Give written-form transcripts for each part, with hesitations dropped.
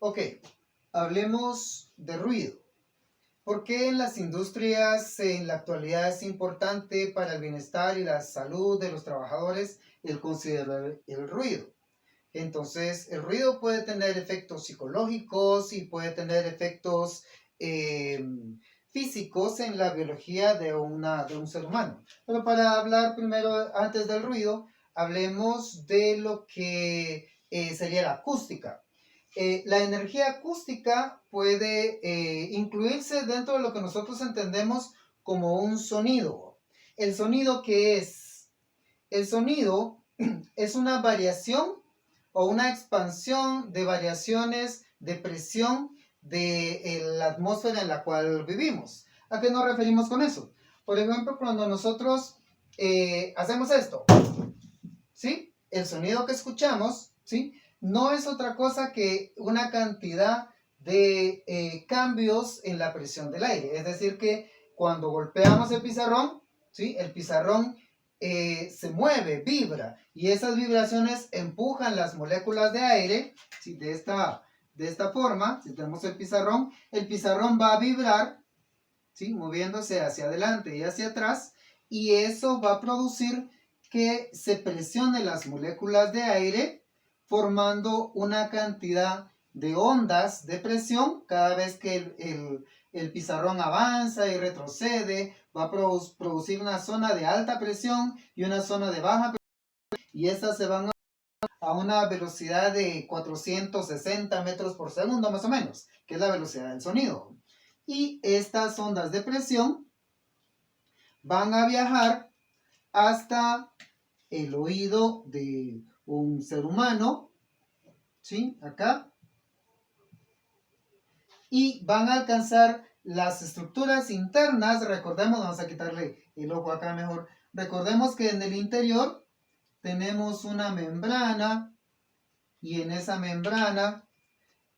Ok, hablemos de ruido. ¿Por qué en las industrias en la actualidad es importante para el bienestar y la salud de los trabajadores el considerar el ruido? Entonces, el ruido puede tener efectos psicológicos y puede tener efectos eh, físicos en la biología de un ser humano. Pero para hablar primero, antes del ruido, hablemos de lo que sería la acústica. La energía acústica puede incluirse dentro de lo que nosotros entendemos como un sonido. ¿El sonido qué es? El sonido es una variación o una expansión de variaciones de presión de la atmósfera en la cual vivimos. ¿A qué nos referimos con eso? Por ejemplo, cuando nosotros hacemos esto, ¿sí? El sonido que escuchamos, ¿sí? No es otra cosa que una cantidad de cambios en la presión del aire. Es decir, que cuando golpeamos el pizarrón, ¿sí? El pizarrón se mueve, vibra, y esas vibraciones empujan las moléculas de aire, ¿sí? De esta forma. Si tenemos el pizarrón va a vibrar, ¿sí? Moviéndose hacia adelante y hacia atrás, y eso va a producir que se presione las moléculas de aire, formando una cantidad de ondas de presión. Cada vez que el pizarrón avanza y retrocede, va a producir una zona de alta presión y una zona de baja presión, y estas se van a una velocidad de 460 metros por segundo más o menos, que es la velocidad del sonido. Y estas ondas de presión van a viajar hasta el oído de un ser humano, ¿sí? Acá. Y van a alcanzar las estructuras internas. Recordemos, vamos a quitarle el ojo acá mejor. Recordemos que en el interior tenemos una membrana, y en esa membrana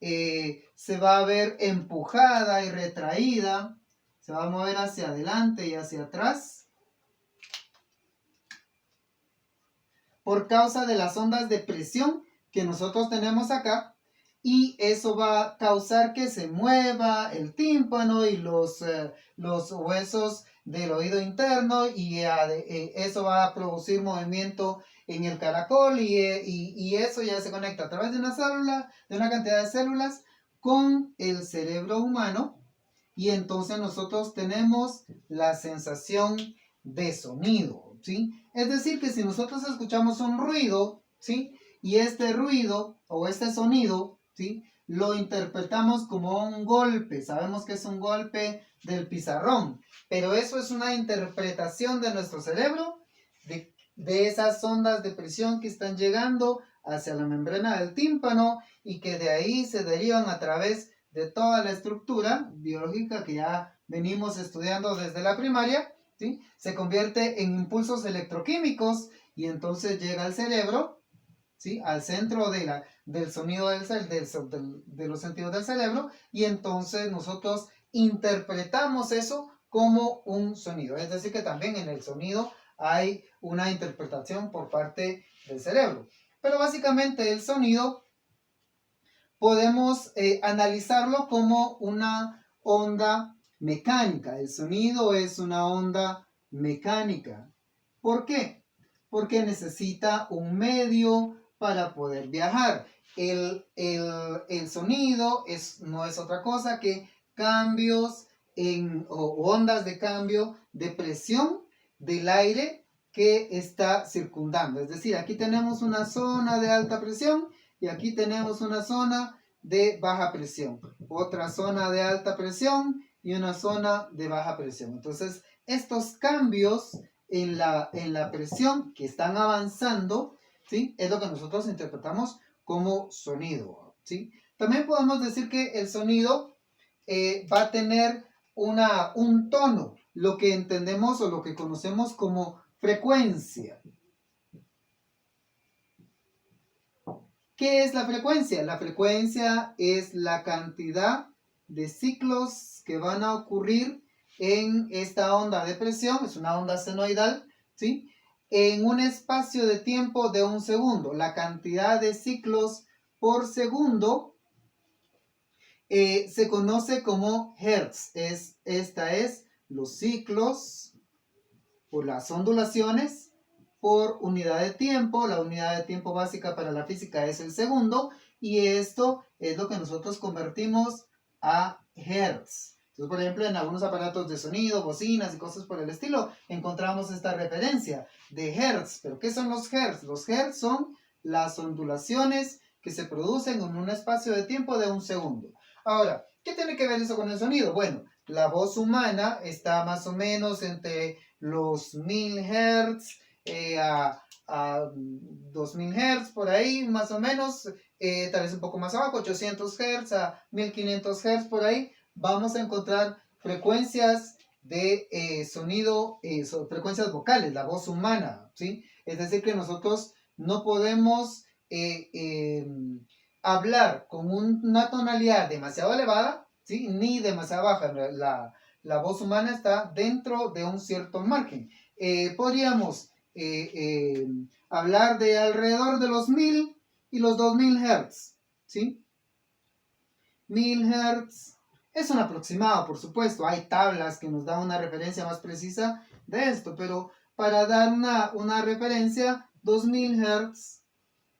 se va a ver empujada y retraída. Se va a mover hacia adelante y hacia atrás por causa de las ondas de presión que nosotros tenemos acá, y eso va a causar que se mueva el tímpano y los huesos del oído interno, y eso va a producir movimiento en el caracol, y eso ya se conecta a través de una célula, de una cantidad de células, con el cerebro humano, y entonces nosotros tenemos la sensación de sonido, ¿sí? Es decir, que si nosotros escuchamos un ruido, ¿sí? Y este ruido o este sonido, ¿sí? Lo interpretamos como un golpe. Sabemos que es un golpe del pizarrón, pero eso es una interpretación de nuestro cerebro de esas ondas de presión que están llegando hacia la membrana del tímpano, y que de ahí se derivan a través de toda la estructura biológica que ya venimos estudiando desde la primaria, ¿sí? Se convierte en impulsos electroquímicos, y entonces llega al cerebro, ¿sí? Al centro del sonido de los sentidos del cerebro, y entonces nosotros interpretamos eso como un sonido. Es decir, que también en el sonido hay una interpretación por parte del cerebro. Pero básicamente el sonido podemos analizarlo como una onda mecánica. El sonido es una onda mecánica. ¿Por qué? Porque necesita un medio para poder viajar. El sonido no es otra cosa que cambios o ondas de cambio de presión del aire que está circundando. Es decir, aquí tenemos una zona de alta presión y aquí tenemos una zona de baja presión, otra zona de alta presión y una zona de baja presión. Entonces, estos cambios en la presión que están avanzando, ¿sí? Es lo que nosotros interpretamos como sonido, ¿sí? También podemos decir que el sonido va a tener un tono, lo que entendemos o lo que conocemos como frecuencia. ¿Qué es la frecuencia? La frecuencia es la cantidad de ciclos que van a ocurrir en esta onda de presión. Es una onda senoidal, ¿sí? En un espacio de tiempo de un segundo. La cantidad de ciclos por segundo se conoce como hertz. Esta es los ciclos o las ondulaciones por unidad de tiempo. La unidad de tiempo básica para la física es el segundo, y esto es lo que nosotros convertimos a hertz. Entonces, por ejemplo, en algunos aparatos de sonido, bocinas y cosas por el estilo, encontramos esta referencia de hertz. ¿Pero qué son los hertz? Los hertz son las ondulaciones que se producen en un espacio de tiempo de un segundo. Ahora, ¿qué tiene que ver eso con el sonido? Bueno, la voz humana está más o menos entre los 1000 hertz a 2000 hertz, por ahí más o menos, tal vez un poco más abajo, 800 hertz a 1500 hertz, por ahí vamos a encontrar frecuencias de sonido, frecuencias vocales, la voz humana, ¿sí? Es decir, que nosotros no podemos hablar con una tonalidad demasiado elevada, ¿sí? Ni demasiado baja. La voz humana está dentro de un cierto margen. Podríamos hablar de alrededor de los 1000 y los 2000 Hz, ¿sí? 1000 Hz es un aproximado, por supuesto. Hay tablas que nos dan una referencia más precisa de esto, pero para dar una referencia, 2000 Hz,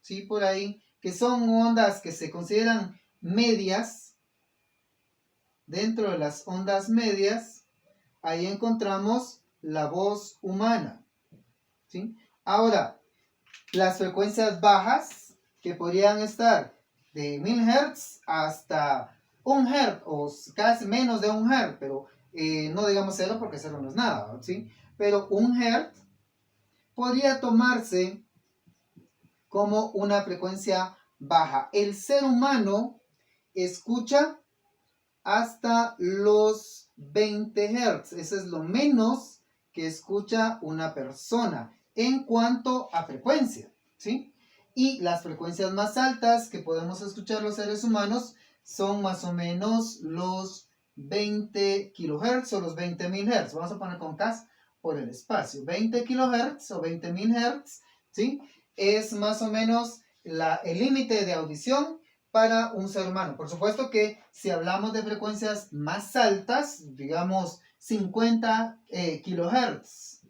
¿sí? Por ahí, que son ondas que se consideran medias. Dentro de las ondas medias, ahí encontramos la voz humana, ¿sí? Ahora, las frecuencias bajas, que podrían estar de 1000 Hz hasta 1 Hz, o casi menos de 1 Hz, pero no digamos 0 porque 0 no es nada, ¿sí? Pero 1 Hz podría tomarse como una frecuencia baja. El ser humano escucha hasta los 20 Hz. Eso es lo menos que escucha una persona en cuanto a frecuencia, ¿sí? Y las frecuencias más altas que podemos escuchar los seres humanos son más o menos los 20 kHz o los 20.000 Hz. Vamos a poner con K por el espacio. 20 kHz o 20.000 Hz, ¿sí? Es más o menos el límite de audición para un ser humano. Por supuesto que si hablamos de frecuencias más altas, digamos 50 kHz.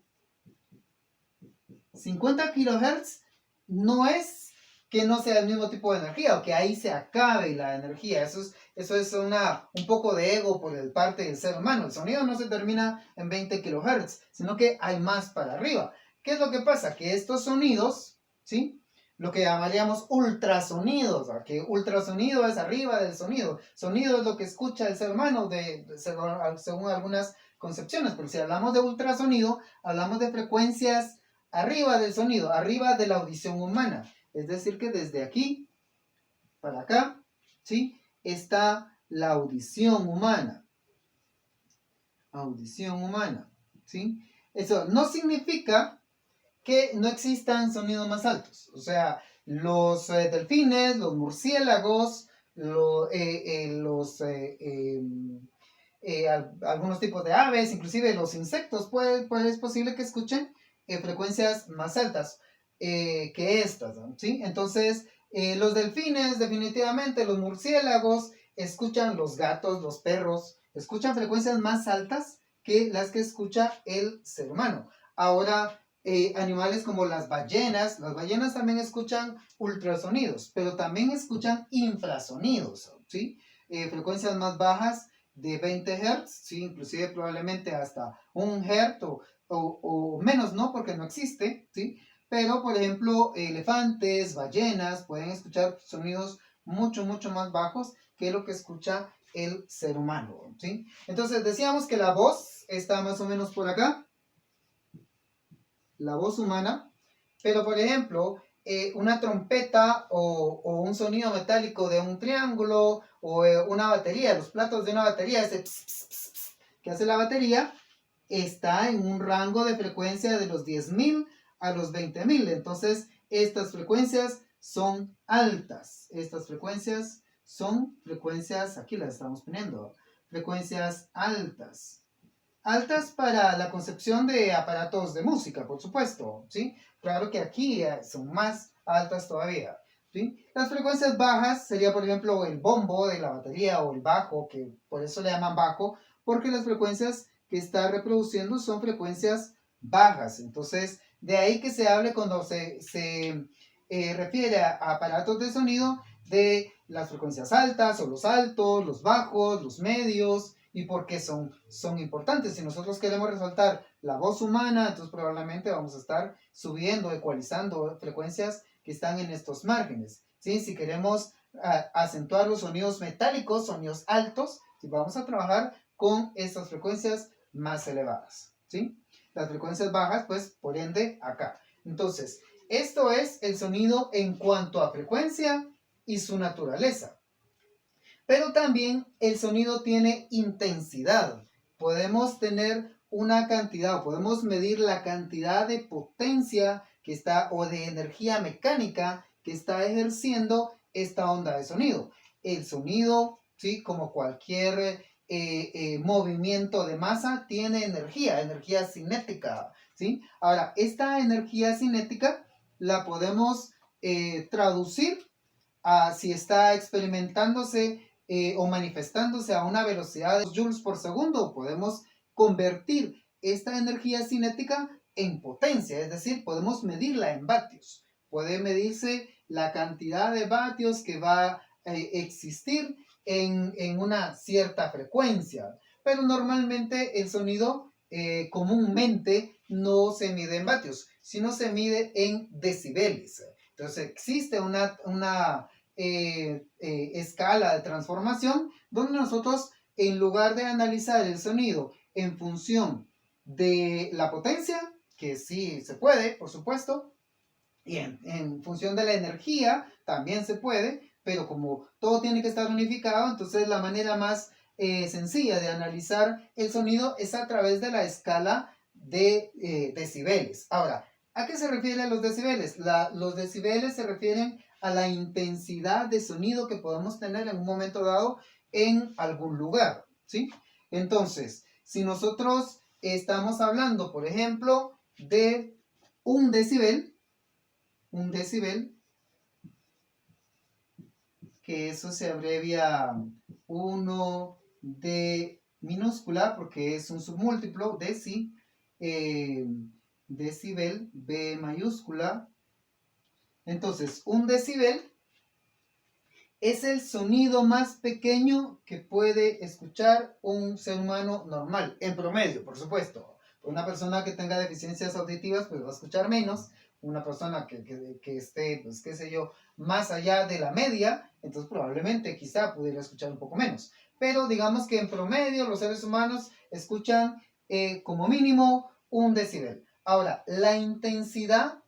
50 kHz no es que no sea el mismo tipo de energía o que ahí se acabe la energía. Eso es un poco de ego por el parte del ser humano. El sonido no se termina en 20 kHz, sino que hay más para arriba. ¿Qué es lo que pasa? Que estos sonidos, ¿sí? Lo que llamaríamos ultrasonidos, que ultrasonido es arriba del sonido. Sonido es lo que escucha el ser humano según algunas concepciones, pero si hablamos de ultrasonido, hablamos de frecuencias arriba del sonido, arriba de la audición humana. Es decir, que desde aquí para acá, ¿sí? Está la audición humana. Audición humana, ¿sí? Eso no significa que no existan sonidos más altos. O sea, los delfines, los murciélagos, algunos tipos de aves, inclusive los insectos, es posible que escuchen frecuencias más altas que estas, ¿sí? Entonces, los delfines, definitivamente, los murciélagos, escuchan los gatos, los perros, escuchan frecuencias más altas que las que escucha el ser humano. Ahora, animales como las ballenas también escuchan ultrasonidos, pero también escuchan infrasonidos, ¿sí? Frecuencias más bajas de 20 Hz, ¿sí? Inclusive probablemente hasta 1 Hz o menos, ¿no? Porque no existe, ¿sí? Pero, por ejemplo, elefantes, ballenas pueden escuchar sonidos mucho, mucho más bajos que lo que escucha el ser humano, ¿sí? Entonces, decíamos que la voz está más o menos por acá, la voz humana, pero por ejemplo, una trompeta o un sonido metálico de un triángulo o una batería, los platos de una batería, ese pss, pss, pss, pss, que hace la batería, está en un rango de frecuencia de los 10.000 a los 20.000. Entonces, estas frecuencias son altas. Estas frecuencias son frecuencias, aquí las estamos poniendo, frecuencias altas. Altas para la concepción de aparatos de música, por supuesto, ¿sí? Claro que aquí son más altas todavía. ¿sí? Las frecuencias bajas sería, por ejemplo, el bombo de la batería o el bajo, que por eso le llaman bajo, porque las frecuencias que está reproduciendo son frecuencias bajas. Entonces, de ahí que se hable cuando se refiere a aparatos de sonido de las frecuencias altas o los altos, los bajos, los medios, y por qué son importantes. Si nosotros queremos resaltar la voz humana, entonces probablemente vamos a estar subiendo, ecualizando frecuencias que están en estos márgenes. ¿Sí? Si queremos acentuar los sonidos metálicos, sonidos altos, ¿sí? Vamos a trabajar con estas frecuencias más elevadas. ¿Sí? Las frecuencias bajas, pues por ende acá. Entonces, esto es el sonido en cuanto a frecuencia y su naturaleza. Pero también el sonido tiene intensidad. Podemos tener una cantidad, o podemos medir la cantidad de potencia que está, o de energía mecánica que está ejerciendo esta onda de sonido. El sonido, ¿sí? Como cualquier movimiento de masa, tiene energía cinética, ¿sí? Ahora, esta energía cinética la podemos traducir a si está experimentándose o manifestándose a una velocidad de joules por segundo. Podemos convertir esta energía cinética en potencia, es decir, podemos medirla en vatios. Puede medirse la cantidad de vatios que va a existir en una cierta frecuencia, pero normalmente el sonido comúnmente no se mide en vatios, sino se mide en decibeles. Entonces existe una escala de transformación donde nosotros, en lugar de analizar el sonido en función de la potencia, que sí se puede, por supuesto, y en función de la energía también se puede, pero como todo tiene que estar unificado, entonces la manera más sencilla de analizar el sonido es a través de la escala de decibeles. Ahora, ¿a qué se refieren los decibeles? Los decibeles se refieren a la intensidad de sonido que podemos tener en un momento dado en algún lugar, ¿sí? Entonces, si nosotros estamos hablando, por ejemplo, de un decibel, que eso se abrevia 1 de minúscula porque es un submúltiplo, decibel, B mayúscula. Entonces, un decibel es el sonido más pequeño que puede escuchar un ser humano normal, en promedio, por supuesto. Una persona que tenga deficiencias auditivas, pues va a escuchar menos. Una persona que esté, pues qué sé yo, más allá de la media, entonces probablemente quizá pudiera escuchar un poco menos. Pero digamos que en promedio los seres humanos escuchan como mínimo un decibel. Ahora, la intensidad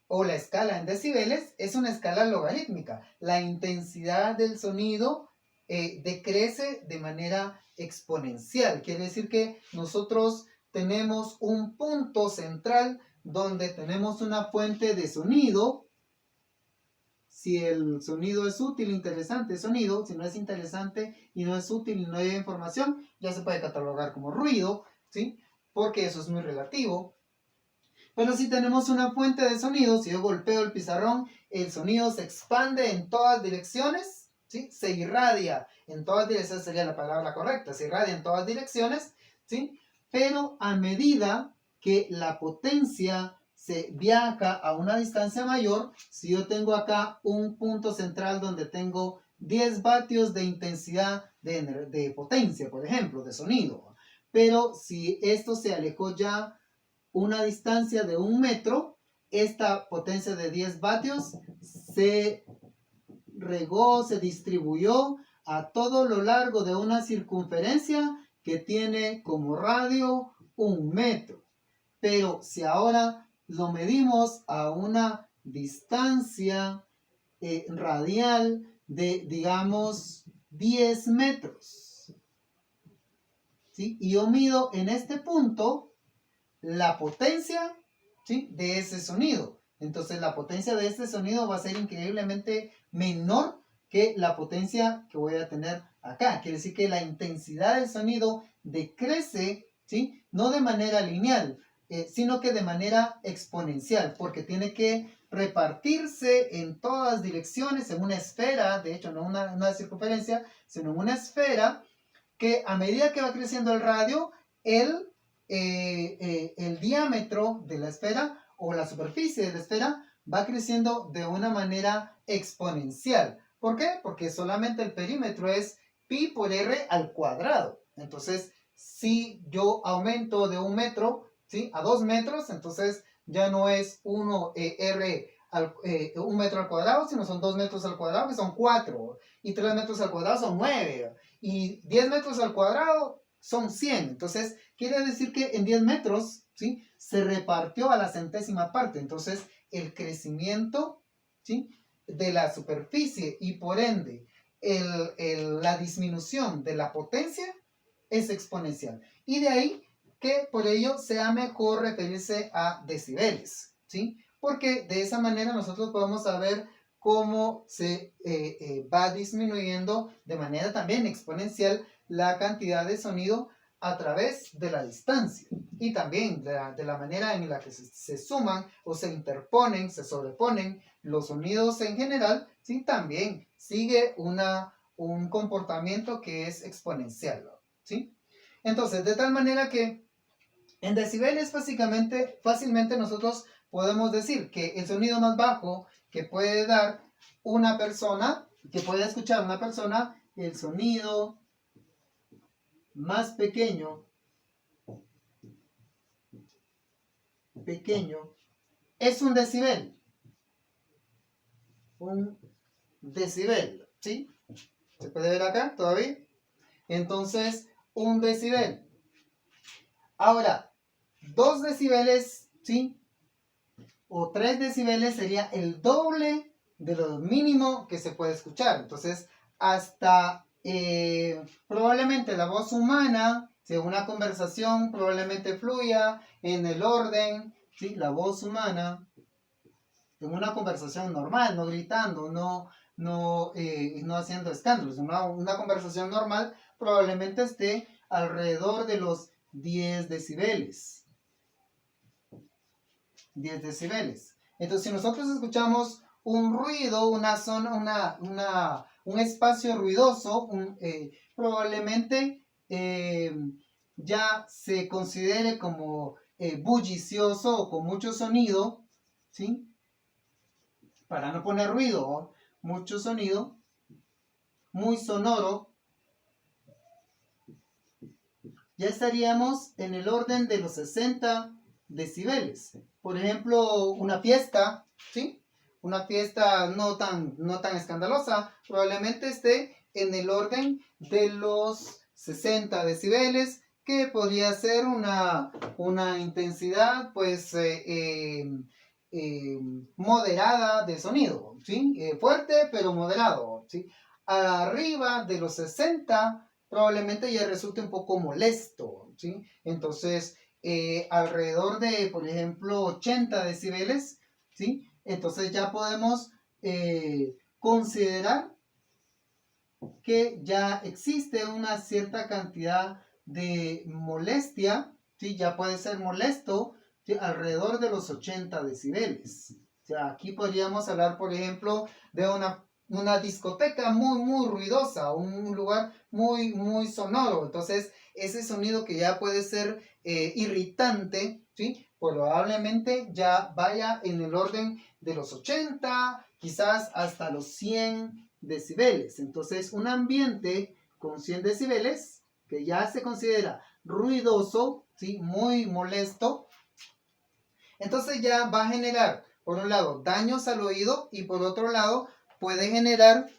o la escala en decibeles es una escala logarítmica. La intensidad del sonido decrece de manera exponencial. Quiere decir que nosotros tenemos un punto central donde tenemos una fuente de sonido. Si el sonido es útil, interesante, sonido. Si no es interesante y no es útil y no hay información, ya se puede catalogar como ruido, ¿sí? Porque eso es muy relativo. Pero si tenemos una fuente de sonido, si yo golpeo el pizarrón, el sonido se expande en todas direcciones, ¿sí? Se irradia en todas direcciones, sería la palabra correcta, se irradia en todas direcciones, ¿sí? Pero a medida que la potencia se viaja a una distancia mayor, si yo tengo acá un punto central donde tengo 10 vatios de intensidad de potencia, por ejemplo, de sonido, pero si esto se alejó ya una distancia de 1 metro, esta potencia de 10 vatios se regó, se distribuyó a todo lo largo de una circunferencia que tiene como radio 1 metro. Pero si ahora lo medimos a una distancia radial de, digamos, 10 metros, ¿sí? Y yo mido en este punto la potencia, ¿sí? De ese sonido. Entonces la potencia de este sonido va a ser increíblemente menor que la potencia que voy a tener acá. Quiere decir que la intensidad del sonido decrece, ¿sí? No de manera lineal, sino que de manera exponencial, porque tiene que repartirse en todas direcciones en una esfera, de hecho no una circunferencia, sino en una esfera, que a medida que va creciendo el radio, el diámetro de la esfera o la superficie de la esfera va creciendo de una manera exponencial. ¿Por qué? Porque solamente el perímetro es pi por r al cuadrado. Entonces, si yo aumento de 1 metro, ¿sí?, a 2 metros, entonces ya no es 1 1 metro al cuadrado, sino son 2 metros al cuadrado, que son 4. Y 3 metros al cuadrado son 9. Y 10 metros al cuadrado son 100. Entonces, quiere decir que en 10 metros, ¿sí?, se repartió a la centésima parte. Entonces, el crecimiento, ¿sí?, de la superficie y por ende la disminución de la potencia es exponencial. Y de ahí que por ello sea mejor referirse a decibeles, ¿sí? Porque de esa manera nosotros podemos saber cómo se va disminuyendo de manera también exponencial la cantidad de sonido a través de la distancia y también de la manera en la que se suman o se interponen, se sobreponen los sonidos en general, ¿sí? También sigue un comportamiento que es exponencial, ¿sí? Entonces, de tal manera que en decibeles fácilmente nosotros podemos decir que el sonido más bajo que puede dar una persona, que puede escuchar una persona, el sonido más pequeño, es un decibel. Un decibel, ¿sí? ¿Se puede ver acá todavía? Entonces, un decibel. Ahora, 2 decibeles, ¿sí?, o 3 decibeles sería el doble de lo mínimo que se puede escuchar. Entonces, hasta probablemente la voz humana, si una conversación probablemente fluya en el orden, ¿sí?, la voz humana, en una conversación normal, no gritando, no haciendo escándalos, una conversación normal probablemente esté alrededor de los 10 decibeles. 10 decibeles. Entonces, si nosotros escuchamos un ruido, una zona, un espacio ruidoso, probablemente ya se considere como bullicioso o con mucho sonido, ¿sí? Para no poner ruido, mucho sonido, muy sonoro, ya estaríamos en el orden de los 60 decibeles. Por ejemplo, una fiesta, ¿sí? Una fiesta no tan escandalosa, probablemente esté en el orden de los 60 decibeles, que podría ser una intensidad, pues, moderada de sonido, ¿sí? Fuerte, pero moderado, ¿sí? Arriba de los 60 probablemente ya resulte un poco molesto, ¿sí? Entonces, alrededor de, por ejemplo, 80 decibeles, ¿sí? Entonces ya podemos considerar que ya existe una cierta cantidad de molestia, ¿sí? Ya puede ser molesto, ¿sí?, alrededor de los 80 decibeles. O sea, aquí podríamos hablar, por ejemplo, de una discoteca muy ruidosa, un lugar muy sonoro. Entonces, ese sonido que ya puede ser irritante, ¿sí?, probablemente ya vaya en el orden de los 80, quizás hasta los 100 decibeles. Entonces, un ambiente con 100 decibeles, que ya se considera ruidoso, ¿sí?, muy molesto, entonces ya va a generar, por un lado, daños al oído y por otro lado, puede generar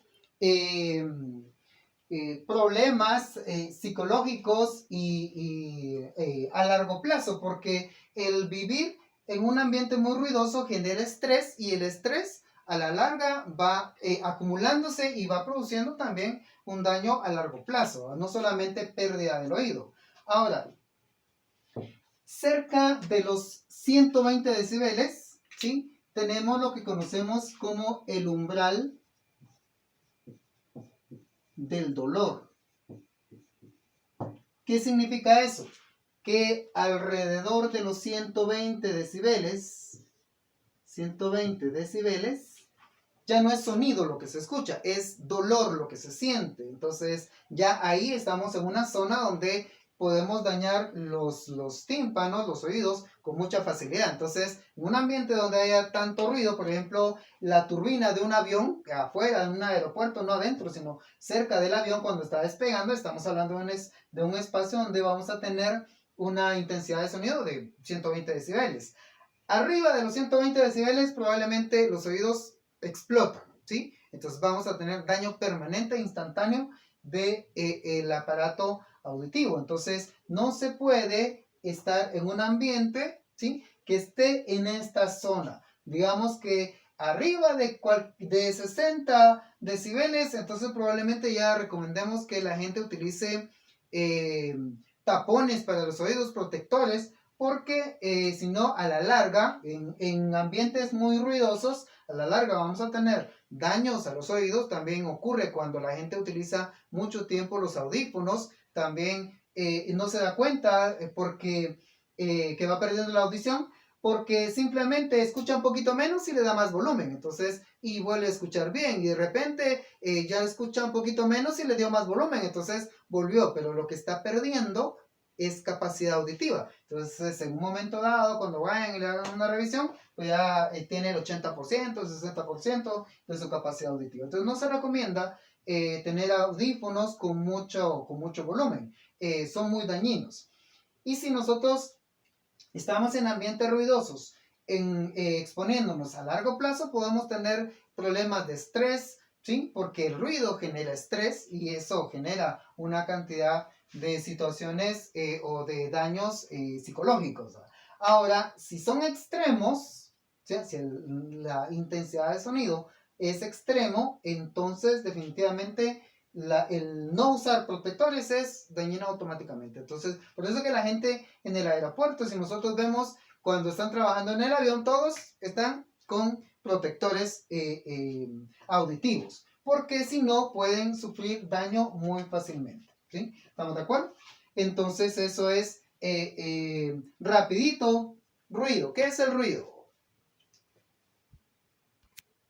problemas psicológicos y a largo plazo, porque el vivir en un ambiente muy ruidoso genera estrés y el estrés a la larga va acumulándose y va produciendo también un daño a largo plazo, no solamente pérdida del oído. Ahora, cerca de los 120 decibeles, ¿sí?, tenemos lo que conocemos como el umbral del dolor. ¿Qué significa eso? Que alrededor de los 120 decibeles 120 decibeles, ya no es sonido lo que se escucha, es dolor lo que se siente. Entonces ya ahí estamos en una zona donde podemos dañar los tímpanos, los oídos, con mucha facilidad. Entonces, en un ambiente donde haya tanto ruido, por ejemplo, la turbina de un avión, afuera, en un aeropuerto, no adentro, sino cerca del avión cuando está despegando, estamos hablando de un espacio donde vamos a tener una intensidad de sonido de 120 decibeles. Arriba de los 120 decibeles probablemente los oídos explotan, ¿sí? Entonces vamos a tener daño permanente e instantáneo del aparato auditivo. Entonces no se puede estar en un ambiente, ¿sí?, que esté en esta zona. Digamos que arriba de 60 decibeles, entonces probablemente ya recomendemos que la gente utilice tapones para los oídos, protectores, porque si no, a la larga, en ambientes muy ruidosos, a la larga vamos a tener daños a los oídos. También ocurre cuando la gente utiliza mucho tiempo los audífonos, también no se da cuenta porque que va perdiendo la audición, porque simplemente escucha un poquito menos y le da más volumen, entonces, y vuelve a escuchar bien, y de repente ya escucha un poquito menos y le dio más volumen, entonces volvió, pero lo que está perdiendo es capacidad auditiva. Entonces, en un momento dado, cuando vayan y le hagan una revisión, pues ya tiene el 80%, el 60% de su capacidad auditiva. Entonces, no se recomienda tener audífonos con mucho volumen. Son muy dañinos. Y si nosotros estamos en ambientes ruidosos, exponiéndonos a largo plazo, podemos tener problemas de estrés, ¿sí? Porque el ruido genera estrés y eso genera una cantidad de situaciones o de daños psicológicos. Ahora, si son extremos, ¿sí?, si la intensidad de sonido es extremo, entonces definitivamente el no usar protectores es dañino automáticamente. Entonces, por eso que la gente en el aeropuerto, si nosotros vemos cuando están trabajando en el avión, todos están con protectores auditivos, porque si no pueden sufrir daño muy fácilmente, ¿sí? ¿Estamos de acuerdo? Entonces eso es rapidito, ruido. ¿Qué es el ruido?